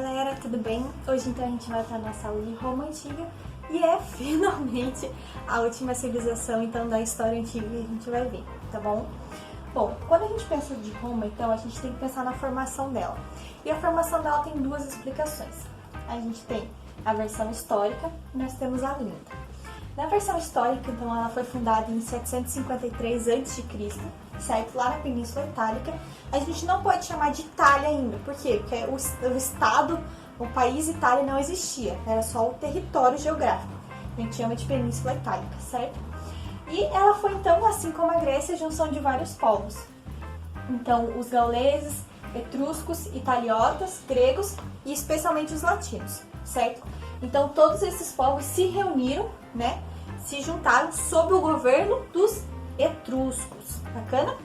galera, tudo bem? Hoje então a gente vai para a nossa aula de Roma Antiga e é finalmente a última civilização então da história antiga que a gente vai ver, tá bom? Bom, quando a gente pensa de Roma, então a gente tem que pensar na formação dela. E a formação dela tem duas explicações. A gente tem a versão histórica e nós temos a lenda. Na versão histórica, então, ela foi fundada em 753 a.C., certo? Lá na Península Itálica. A gente não pode chamar de Itália ainda. Por quê? Porque o estado, o país Itália não existia. Era só o território geográfico. A gente chama de Península Itálica, certo? E ela foi, então, assim como a Grécia, a junção de vários povos. Então, os gauleses, etruscos, italiotas, gregos e especialmente os latinos, certo? Então, todos esses povos se reuniram, né? Se juntaram sob o governo dos etruscos. Bacana?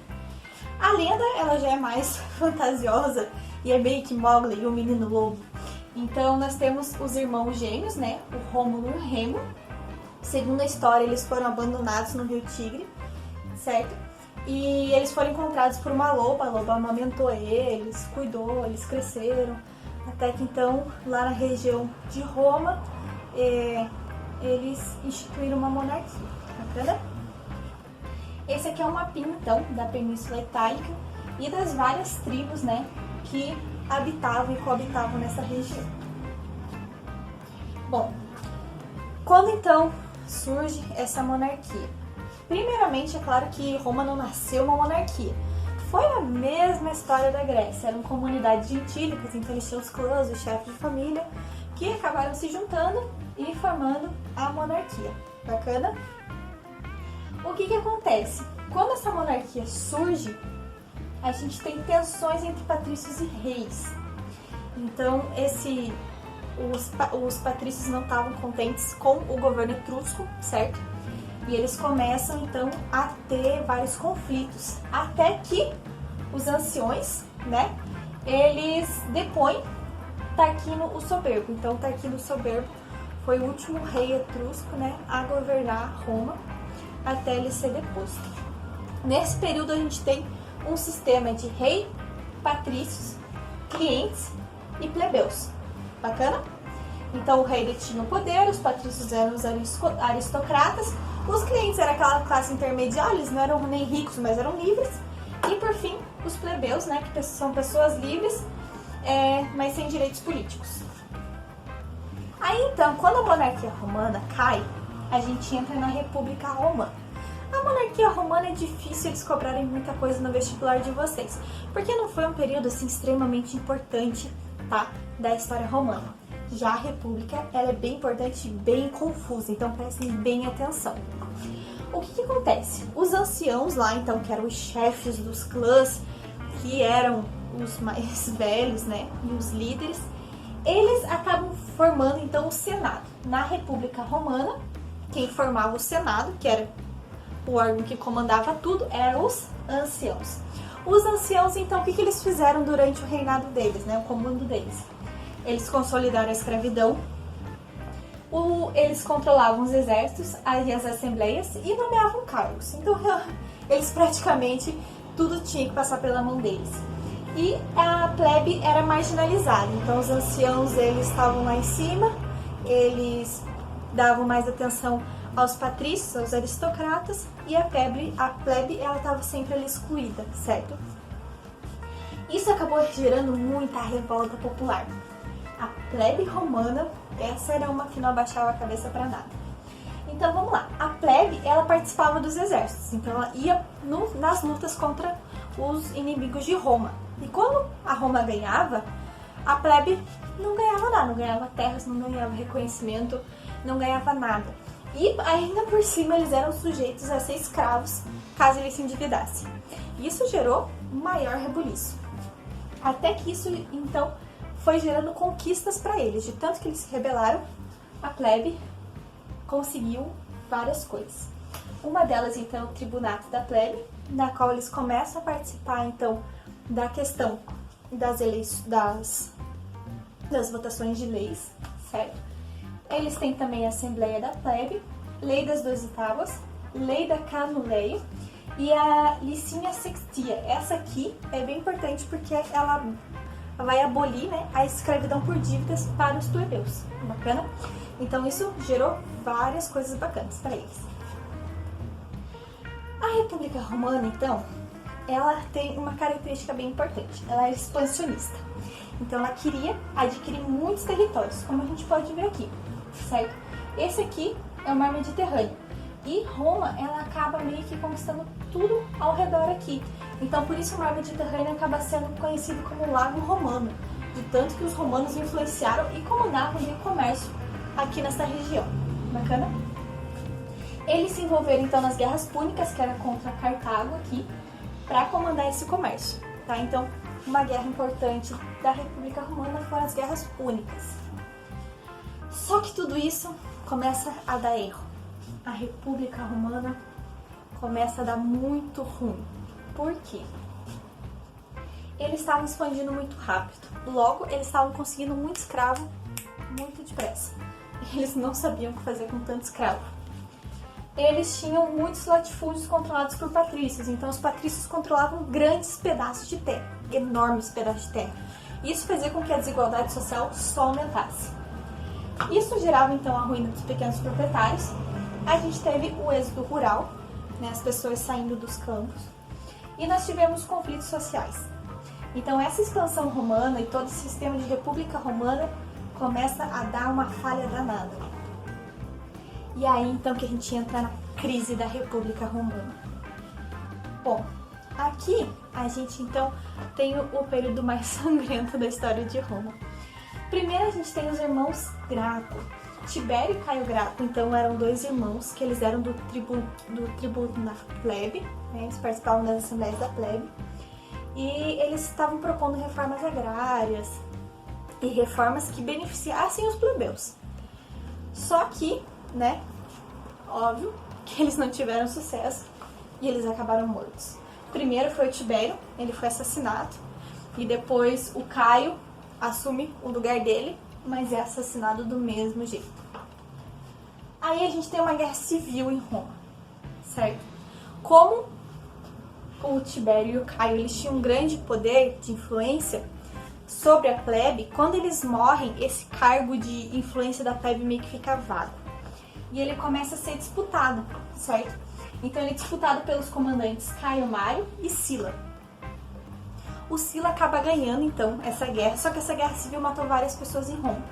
A lenda, ela já é mais fantasiosa e é meio que Mowgli e o Menino Lobo. Então, nós temos os irmãos gêmeos, né? O Rômulo e o Remo. Segundo a história, eles foram abandonados no Rio Tigre, certo? E eles foram encontrados por uma loba. A loba amamentou eles, cuidou, eles cresceram. Até que, então, lá na região de Roma, eles instituíram uma monarquia. Bacana? Esse aqui é um mapinha, então, da Península Itálica e das várias tribos, né, que habitavam e coabitavam nessa região. Bom, quando, então, surge essa monarquia? Primeiramente, é claro que Roma não nasceu uma monarquia. Foi a mesma história da Grécia. Eram comunidades gentílicas, então eles tinham os clãs, os chefes de família, que acabaram se juntando e formando a monarquia. Bacana? O que acontece? Quando essa monarquia surge, a gente tem tensões entre patrícios e reis. Então, os patrícios não estavam contentes com o governo etrusco, certo? E eles começam, então, a ter vários conflitos. Até que os anciões, né, eles depõem Tarquino o Soberbo. Então, Tarquino o Soberbo foi o último rei etrusco, né, a governar Roma até ele ser deposto. Nesse período, a gente tem um sistema de rei, patrícios, clientes e plebeus. Bacana? Então, o rei detinha o poder, os patrícios eram os aristocratas, os clientes eram aquela classe intermediária, eles não eram nem ricos, mas eram livres. E, por fim, os plebeus, né, que são pessoas livres, mas sem direitos políticos. Aí, então, quando a monarquia romana cai, a gente entra na República Romana. A monarquia romana é difícil eles cobrarem muita coisa no vestibular de vocês, porque não foi um período assim extremamente importante, tá, da história romana. Já a República, ela é bem importante e bem confusa, então prestem bem atenção. O que acontece? Os anciãos lá, então, que eram os chefes dos clãs, que eram os mais velhos, né, e os líderes, eles acabam formando, então, o Senado. Na República Romana, quem formava o Senado, que era o órgão que comandava tudo, eram os anciãos. Os anciãos, então, o que eles fizeram durante o reinado deles, né, o comando deles? Eles consolidaram a escravidão, eles controlavam os exércitos e as assembleias e nomeavam cargos. Então, eles praticamente, tudo tinha que passar pela mão deles. E a plebe era marginalizada, então os anciãos, eles estavam lá em cima, eles davam mais atenção aos patrícios, aos aristocratas, e a plebe ela estava sempre ali excluída, certo? Isso acabou gerando muita revolta popular. A plebe romana, essa era uma que não abaixava a cabeça para nada. Então vamos lá, a plebe, ela participava dos exércitos, então ela ia nas lutas contra os inimigos de Roma. E quando a Roma ganhava, a plebe não ganhava nada, não ganhava terras, não ganhava reconhecimento, não ganhava nada. E ainda por cima eles eram sujeitos a ser escravos caso eles se endividassem. Isso gerou maior rebuliço. Até que isso, então, foi gerando conquistas para eles. De tanto que eles se rebelaram, a plebe conseguiu várias coisas. Uma delas, então, é o tribunato da plebe, na qual eles começam a participar, então, da questão das votações de leis, certo? Eles têm também a Assembleia da Plebe, Lei das 12 Tábuas, Lei da Canuleio e a Licinha Sextia. Essa aqui é bem importante porque ela vai abolir, né, a escravidão por dívidas para os plebeus. Bacana? Então isso gerou várias coisas bacanas para eles. A República Romana, então, ela tem uma característica bem importante. Ela é expansionista. Então ela queria adquirir muitos territórios, como a gente pode ver aqui, certo? Esse aqui é o Mar Mediterrâneo. E Roma, ela acaba meio que conquistando tudo ao redor aqui. Então, por isso o Mar Mediterrâneo acaba sendo conhecido como Lago Romano, de tanto que os romanos influenciaram e comandavam o comércio aqui nessa região. Bacana? Eles se envolveram, então, nas guerras púnicas, que era contra Cartago aqui, para comandar esse comércio. Tá? Então, uma guerra importante da República Romana foram as guerras púnicas. Só que tudo isso começa a dar erro. A República Romana começa a dar muito ruim. Por quê? Eles estavam expandindo muito rápido. Logo, eles estavam conseguindo muito escravo muito depressa. Eles não sabiam o que fazer com tanto escravo. Eles tinham muitos latifúndios controlados por patrícios. Então, os patrícios controlavam grandes pedaços de terra, enormes pedaços de terra. Isso fazia com que a desigualdade social só aumentasse. Isso gerava, então, a ruína dos pequenos proprietários. A gente teve o êxodo rural, né, as pessoas saindo dos campos, e nós tivemos conflitos sociais. Então essa expansão romana e todo o sistema de república romana começa a dar uma falha danada. E aí então que a gente entra na crise da República Romana. Bom, aqui a gente então tem o período mais sangrento da história de Roma. Primeiro a gente tem os irmãos Graco. Tibério e Caio Graco, então, eram dois irmãos que eles eram do tributo na plebe, né? Eles participavam das assembleias da plebe, e eles estavam propondo reformas agrárias e reformas que beneficiassem os plebeus. Só que, né, óbvio que eles não tiveram sucesso e eles acabaram mortos. Primeiro foi o Tibério, ele foi assassinado, e depois o Caio assume o lugar dele, mas é assassinado do mesmo jeito. Aí a gente tem uma guerra civil em Roma, certo? Como o Tibério e o Caio, eles tinham um grande poder de influência sobre a plebe, quando eles morrem, esse cargo de influência da plebe meio que fica vago. E ele começa a ser disputado, certo? Então ele é disputado pelos comandantes Caio Mário e Sila. O Sila acaba ganhando, então, essa guerra, só que essa guerra civil matou várias pessoas em Roma,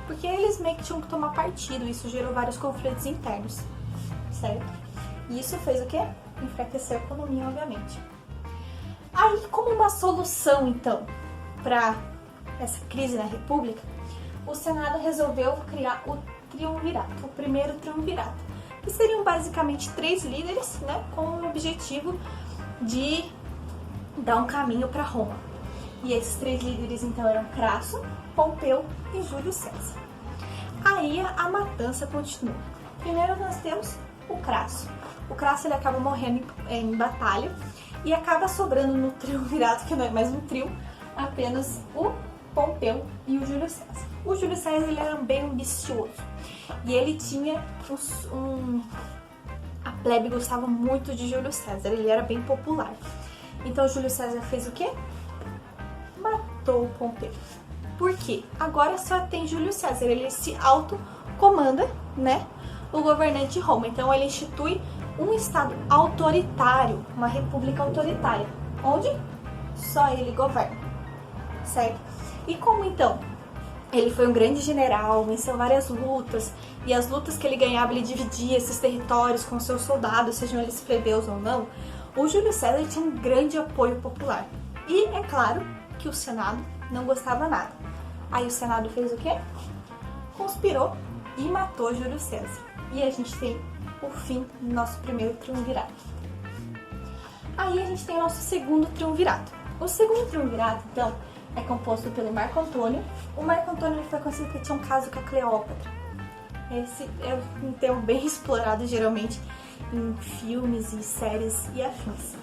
porque eles meio que tinham que tomar partido, isso gerou vários conflitos internos, certo? E isso fez o quê? Enfraquecer a economia, obviamente. Aí, como uma solução, então, para essa crise na República, o Senado resolveu criar o triunvirato, o primeiro triunvirato, que seriam basicamente 3 líderes, né, com o objetivo de dar um caminho para Roma. E esses 3 líderes então eram Crasso, Pompeu e Júlio César. Aí a matança continua. Primeiro nós temos o Crasso. O Crasso ele acaba morrendo em batalha e acaba sobrando no triunvirato, que não é mais um trio, apenas o Pompeu e o Júlio César. O Júlio César ele era bem ambicioso e ele tinha a plebe gostava muito de Júlio César, ele era bem popular. Então Júlio César fez o quê? Matou o Pompeu. Por quê? Agora só tem Júlio César, ele se autocomanda, né, o governante de Roma. Então ele institui um estado autoritário, uma república autoritária, onde só ele governa, certo? E como então? Ele foi um grande general, venceu várias lutas, e as lutas que ele ganhava, ele dividia esses territórios com seus soldados, sejam eles plebeus ou não. O Júlio César tinha um grande apoio popular. E é claro que o Senado não gostava nada. Aí o Senado fez o quê? Conspirou e matou Júlio César. E a gente tem o fim do nosso primeiro triunvirato. Aí a gente tem o nosso segundo triunvirato. O segundo triunvirato, então, é composto pelo Marco Antônio. O Marco Antônio ele foi conhecido porque tinha um caso com a Cleópatra. Esse é um termo bem explorado geralmente em filmes e séries e afins.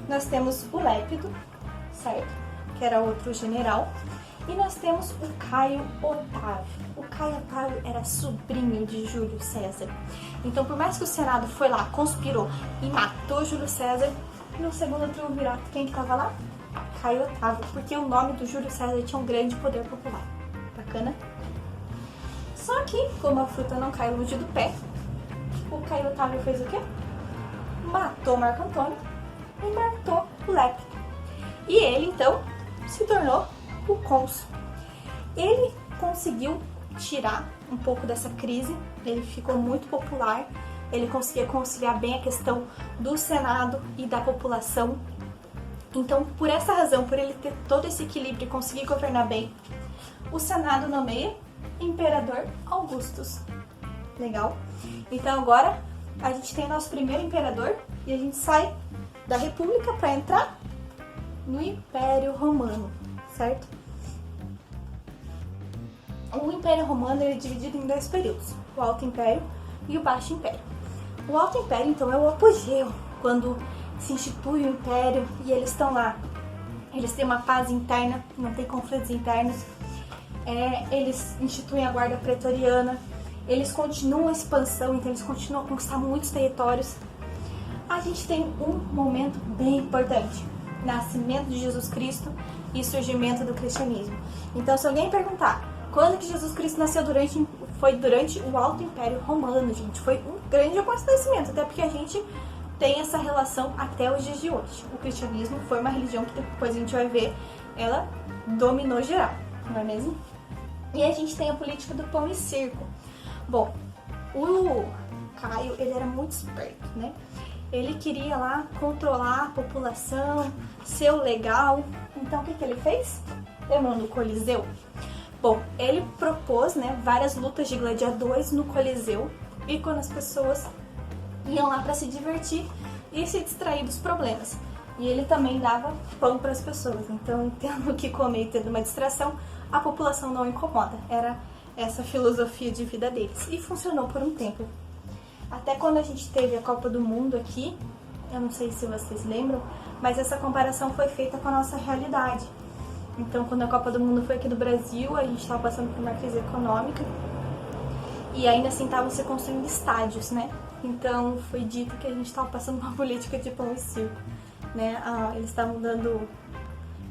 Nós temos o Lépido, certo? Que era outro general. E nós temos o Caio Otávio. O Caio Otávio era sobrinho de Júlio César. Então, por mais que o Senado foi lá, conspirou e matou Júlio César, no segundo triunvirato, quem que estava lá? Caio Otávio, porque o nome do Júlio César tinha um grande poder popular. Bacana? Só que, como a fruta não cai longe do pé, o Caio Otávio fez o quê? Matou Marco Antônio e matou o Lepre. E ele, então, se tornou o cônsul. Ele conseguiu tirar um pouco dessa crise, ele ficou muito popular, ele conseguia conciliar bem a questão do Senado e da população. Então, por essa razão, por ele ter todo esse equilíbrio e conseguir governar bem, o Senado nomeia Imperador Augustus. Legal? Então agora a gente tem o nosso primeiro imperador e a gente sai da República para entrar no Império Romano, certo? O Império Romano ele é dividido em dois períodos, o Alto Império e o Baixo Império. O Alto Império, então, é o apogeu, quando se institui o Império e eles estão lá. Eles têm uma paz interna, não tem conflitos internos. Eles instituem a Guarda Pretoriana, eles continuam a expansão, então eles continuam a conquistar muitos territórios. A gente tem um momento bem importante, nascimento de Jesus Cristo e surgimento do cristianismo. Então, se alguém perguntar quando que Jesus Cristo nasceu, foi durante o Alto Império Romano, gente. Foi um grande acontecimento, até porque a gente tem essa relação até os dias de hoje. O cristianismo foi uma religião que depois a gente vai ver, ela dominou geral, não é mesmo? E a gente tem a política do pão e circo. Bom, o Caio, ele era muito esperto, né? Ele queria lá controlar a população, ser o legal. Então, o que ele fez? Lembram do Coliseu? Bom, ele propôs, né, várias lutas de gladiadores no Coliseu. E quando as pessoas iam lá para se divertir e se distrair dos problemas. E ele também dava pão para as pessoas. Então, tendo o que comer e tendo uma distração, a população não incomoda. Era essa filosofia de vida deles. E funcionou por um tempo. Até quando a gente teve a Copa do Mundo aqui, eu não sei se vocês lembram, mas essa comparação foi feita com a nossa realidade. Então, quando a Copa do Mundo foi aqui no Brasil, a gente estava passando por uma crise econômica e ainda assim estavam se construindo estádios, né? Então, foi dito que a gente estava passando uma política de pão e circo, né? Eles estavam dando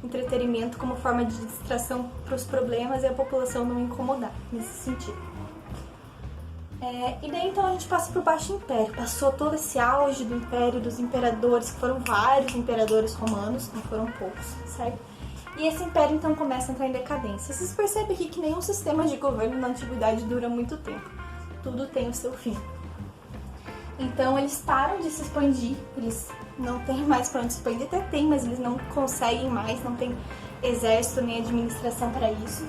entretenimento como forma de distração para os problemas e a população não incomodar nesse sentido. E daí então a gente passa para o Baixo Império. Passou todo esse auge do Império, dos imperadores, que foram vários imperadores romanos, não foram poucos, certo? E esse império então começa a entrar em decadência. Vocês percebem aqui que nenhum sistema de governo na antiguidade dura muito tempo. Tudo tem o seu fim. Então eles param de se expandir, eles não têm mais para onde se expandir, até tem, mas eles não conseguem mais, não tem exército nem administração para isso.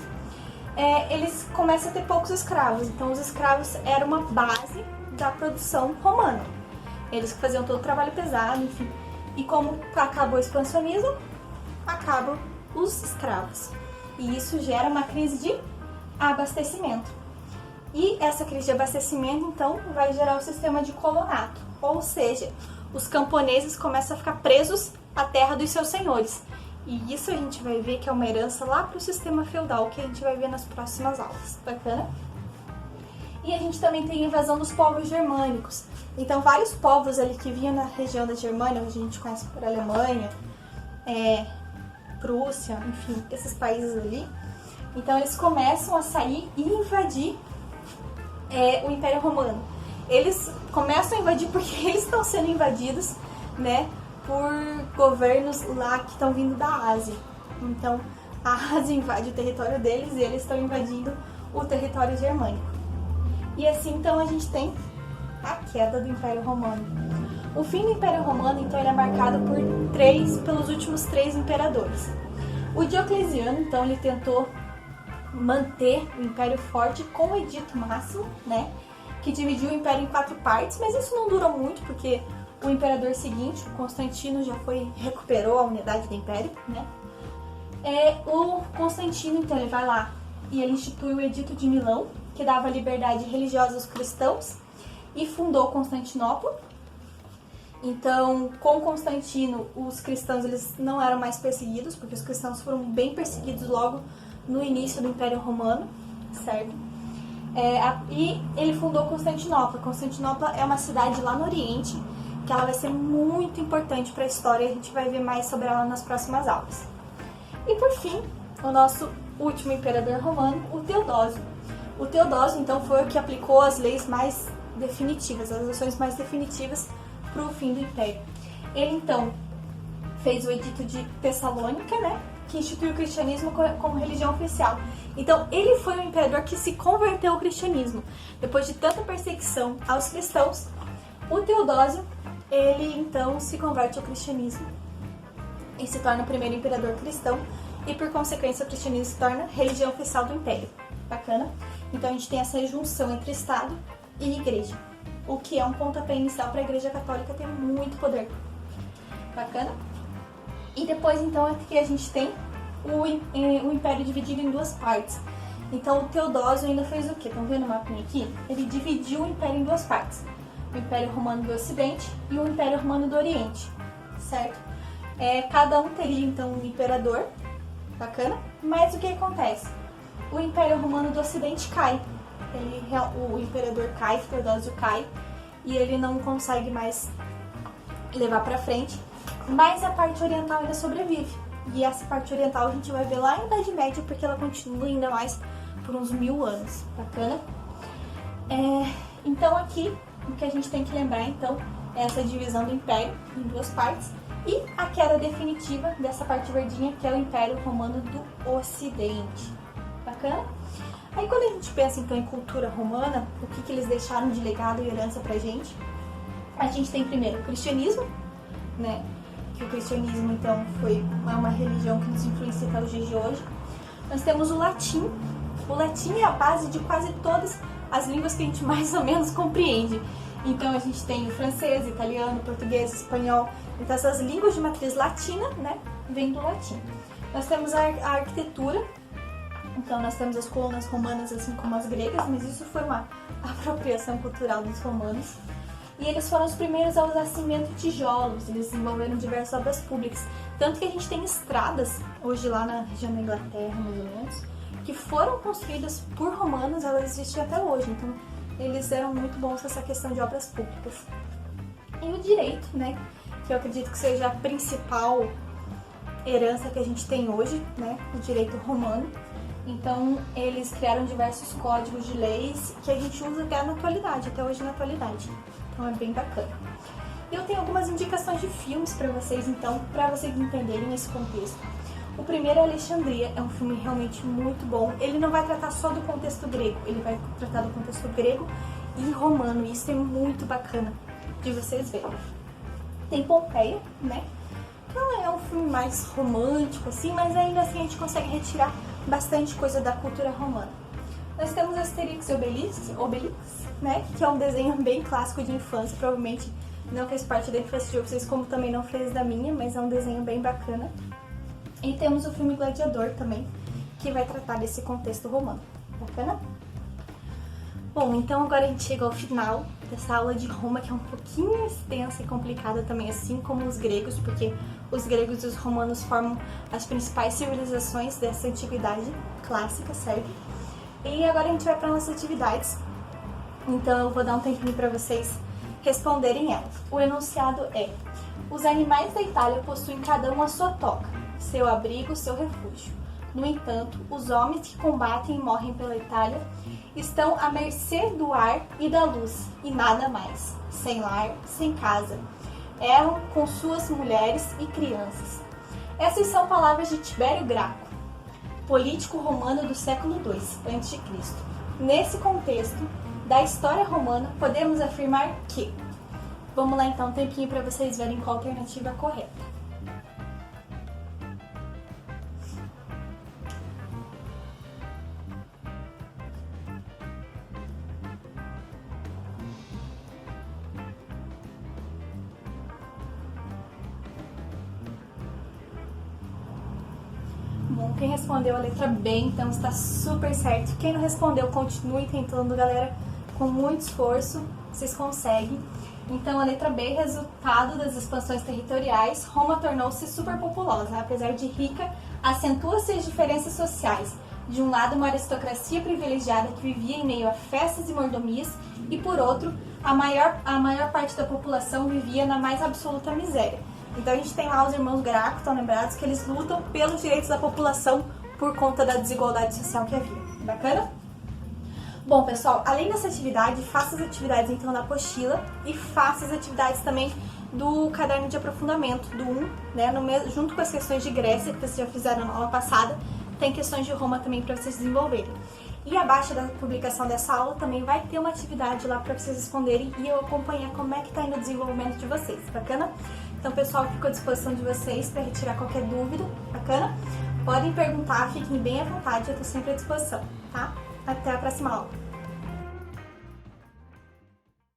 Eles começam a ter poucos escravos, então os escravos eram uma base da produção romana. Eles faziam todo o trabalho pesado, enfim. E como acabou o expansionismo, acabam os escravos. E isso gera uma crise de abastecimento. E essa crise de abastecimento, então, vai gerar o sistema de colonato. Ou seja, os camponeses começam a ficar presos à terra dos seus senhores. E isso a gente vai ver que é uma herança lá para o sistema feudal, que a gente vai ver nas próximas aulas. Bacana? E a gente também tem a invasão dos povos germânicos. Então, vários povos ali que vinham na região da Germânia, hoje a gente conhece por Alemanha, Prússia, enfim, esses países ali. Então, eles começam a sair e invadir o Império Romano. Eles começam a invadir porque eles estão sendo invadidos, né, por governos lá que estão vindo da Ásia. Então, a Ásia invade o território deles e eles estão invadindo o território germânico. E assim, então, a gente tem a queda do Império Romano. O fim do Império Romano, então, ele é marcado pelos últimos 3 imperadores. O Diocleciano, então, ele tentou manter o Império forte com o Edito Máximo, né, que dividiu o Império em 4 partes, mas isso não durou muito, porque o imperador seguinte, o Constantino, recuperou a unidade do Império, né. O Constantino, então, ele vai lá e ele institui o Edito de Milão, que dava liberdade religiosa aos cristãos, e fundou Constantinopla. Então, com Constantino, os cristãos eles não eram mais perseguidos, porque os cristãos foram bem perseguidos logo no início do Império Romano, certo? E ele fundou Constantinopla. Constantinopla é uma cidade lá no Oriente, que ela vai ser muito importante para a história, e a gente vai ver mais sobre ela nas próximas aulas. E por fim, o nosso último imperador romano, o Teodósio. O Teodósio, então, foi o que aplicou as leis mais definitivas, as ações mais definitivas para o fim do Império. Ele, então, fez o Edito de Tessalônica, né, que instituiu o cristianismo como religião oficial. Então, ele foi o imperador que se converteu ao cristianismo. Depois de tanta perseguição aos cristãos, o Teodósio, ele, então, se converte ao cristianismo e se torna o primeiro imperador cristão e, por consequência, o cristianismo se torna religião oficial do Império. Bacana? Então, a gente tem essa junção entre Estado e Igreja, o que é um pontapé inicial para a Igreja Católica ter muito poder. Bacana? E depois, então, aqui a gente tem o Império dividido em duas partes. Então, o Teodósio ainda fez o quê? Estão vendo o mapinha aqui? Ele dividiu o Império em duas partes. O Império Romano do Ocidente e o Império Romano do Oriente, certo? Cada um teria, então, um imperador, bacana? Mas o que acontece? O Império Romano do Ocidente cai. O imperador cai, Teodósio cai, e ele não consegue mais levar pra frente, mas a parte oriental ainda sobrevive. E essa parte oriental a gente vai ver lá na Idade Média, porque ela continua ainda mais por uns 1000 anos. Bacana? Então aqui, o que a gente tem que lembrar, então, é essa divisão do Império em duas partes e a queda definitiva dessa parte verdinha, que é o Império Romano do Ocidente. Bacana? Aí quando a gente pensa, então, em cultura romana, o que eles deixaram de legado e herança pra gente? A gente tem primeiro o cristianismo, né? Que o cristianismo, então, é uma religião que nos influencia até os dias de hoje. Nós temos o latim. O latim é a base de quase todas as línguas que a gente mais ou menos compreende. Então, a gente tem o francês, italiano, português, espanhol. Então, essas línguas de matriz latina, né, vêm do latim. Nós temos a arquitetura. Então, nós temos as colunas romanas, assim como as gregas, mas isso foi uma apropriação cultural dos romanos. E eles foram os primeiros a usar cimento e tijolos, eles desenvolveram diversas obras públicas. Tanto que a gente tem estradas, hoje lá na região da Inglaterra, mais ou menos, que foram construídas por romanos, elas existem até hoje. Então, eles eram muito bons nessa questão de obras públicas. E o direito, né, que eu acredito que seja a principal herança que a gente tem hoje, né, o direito romano. Então, eles criaram diversos códigos de leis que a gente usa até na atualidade, até hoje na atualidade. Então, é bem bacana. Eu tenho algumas indicações de filmes para vocês, então, para vocês entenderem esse contexto. O primeiro é Alexandria, é um filme realmente muito bom. Ele não vai tratar só do contexto grego, ele vai tratar do contexto grego e romano, e isso é muito bacana de vocês verem. Tem Pompeia, né? Então, é um filme mais romântico, assim, mas ainda assim a gente consegue retirar bastante coisa da cultura romana. Nós temos Asterix e Obelix, né, que é um desenho bem clássico de infância, provavelmente não fez parte da infância de vocês, como também não fez da minha, mas é um desenho bem bacana. E temos o filme Gladiador também, que vai tratar desse contexto romano. Bacana? Bom, então agora a gente chega ao final dessa aula de Roma, que é um pouquinho extensa e complicada também, assim como os gregos, porque os gregos e os romanos formam as principais civilizações dessa antiguidade clássica, certo? E agora a gente vai para nossas atividades. Então eu vou dar um tempinho para vocês responderem elas. O enunciado é: os animais da Itália possuem cada um a sua toca, seu abrigo, seu refúgio. No entanto, os homens que combatem e morrem pela Itália estão à mercê do ar e da luz, e nada mais, sem lar, sem casa. Erram com suas mulheres e crianças. Essas são palavras de Tibério Graco, político romano do século II a.C. Nesse contexto da história romana, podemos afirmar que... Vamos lá então, um tempinho para vocês verem qual a alternativa correta. Bom, quem respondeu a letra B, então está super certo. Quem não respondeu, continue tentando, galera, com muito esforço, vocês conseguem. Então, a letra B, resultado das expansões territoriais, Roma tornou-se superpopulosa. Apesar de rica, acentua-se as diferenças sociais. De um lado, uma aristocracia privilegiada que vivia em meio a festas e mordomias, e por outro, a maior parte da população vivia na mais absoluta miséria. Então a gente tem lá os irmãos Graco, estão lembrados, que eles lutam pelos direitos da população por conta da desigualdade social que havia. Bacana? Bom, pessoal, além dessa atividade, faça as atividades então da apostila e faça as atividades também do caderno de aprofundamento, do 1, né, junto com as questões de Grécia, que vocês já fizeram na aula passada, tem questões de Roma também para vocês desenvolverem. E abaixo da publicação dessa aula também vai ter uma atividade lá para vocês responderem e eu acompanhar como é que está indo o desenvolvimento de vocês, bacana? Então, pessoal, fico à disposição de vocês para retirar qualquer dúvida, bacana? Podem perguntar, fiquem bem à vontade, eu estou sempre à disposição, tá? Até a próxima aula!